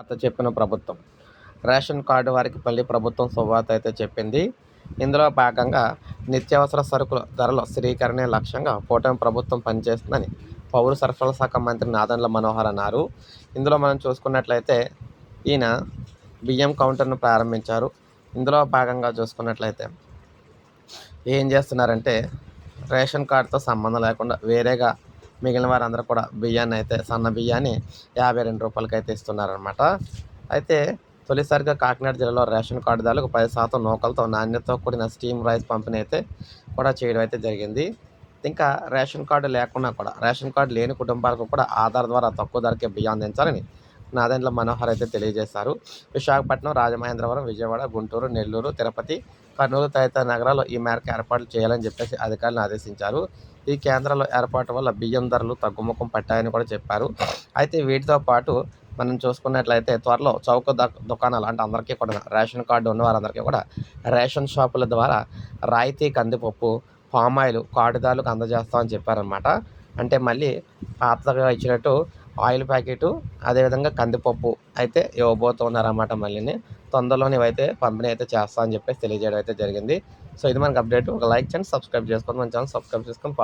చెప్పిన ప్రభుత్వం. Ration card వారికి మళ్ళీ ప్రభుత్వం శుభవార్త అయితే చెప్పింది. ఇందులో భాగంగా నిత్యావసర సరుకుల ధరల స్థిరీకరణే లక్ష్యంగా కూటమి ప్రభుత్వం పనిచేస్తుందని పౌర సరఫరాల శాఖ మంత్రి నాదెండ్ల మనోహర్ అన్నారు. ఇందులో మనం చూసుకున్నట్లయితే ఈయన బియ్యం కౌంటర్ను ప్రారంభించారు. ఇందులో భాగంగా చూసుకున్నట్లయితే ఏం చేస్తున్నారంటే రేషన్ కార్డుతో సంబంధం లేకుండా వేరేగా మిగిలిన వారందరూ కూడా బియ్యాన్ని అయితే సన్న బియ్యాన్ని రూ. 52 అయితే ఇస్తున్నారనమాట. అయితే తొలిసారిగా కాకినాడ జిల్లాలో రేషన్ కార్డుదారులకు 10% నూకలతో నాణ్యతతో కూడిన స్టీమ్ రైస్ పంపిణీ అయితే కూడా చేయడం అయితే జరిగింది. ఇంకా రేషన్ కార్డు లేకున్నా కూడా రేషన్ కార్డు లేని కుటుంబాలకు కూడా ఆధార్ ద్వారా తక్కువ ధరకే బియ్యం అందించాలని నాదెండ్ల మనోహర్ అయితే తెలియజేశారు. విశాఖపట్నం, రాజమహేంద్రవరం, విజయవాడ, గుంటూరు, నెల్లూరు, తిరుపతి, కర్నూలు తదితర నగరాల్లో ఈ మేరకు ఏర్పాట్లు చేయాలని చెప్పేసి అధికారులను ఆదేశించారు. ఈ కేంద్రాల ఏర్పాటు వల్ల బియ్యం ధరలు తగ్గుముఖం పట్టాయని కూడా చెప్పారు. అయితే వీటితో పాటు మనం చూసుకున్నట్లయితే త్వరలో చౌక దుకాణాలు అంటే అందరికీ కూడా రేషన్ కార్డు ఉన్న వారందరికీ కూడా రేషన్ షాపుల ద్వారా రాయితీ కందిపప్పు, పామాయిల్ కార్డుదారులకు అందజేస్తామని చెప్పారనమాట. అంటే మళ్ళీ పాతగా ఇచ్చినట్టు ఆయిల్ ప్యాకెటు, అదేవిధంగా కందిపప్పు అయితే ఇవ్వబోతున్నారన్నమాట. మళ్ళీ తొందరలోనే ఇవైతే పంపిణీ అయితే చేస్తా అని చెప్పేసి తెలియజేయడం అయితే జరిగింది. సో ఇది మనకు అప్డేట్. ఒక లైక్ చేయండి, సబ్స్క్రైబ్ చేసుకోండి, మన ఛానల్ సబ్స్క్రైబ్ చేసుకొని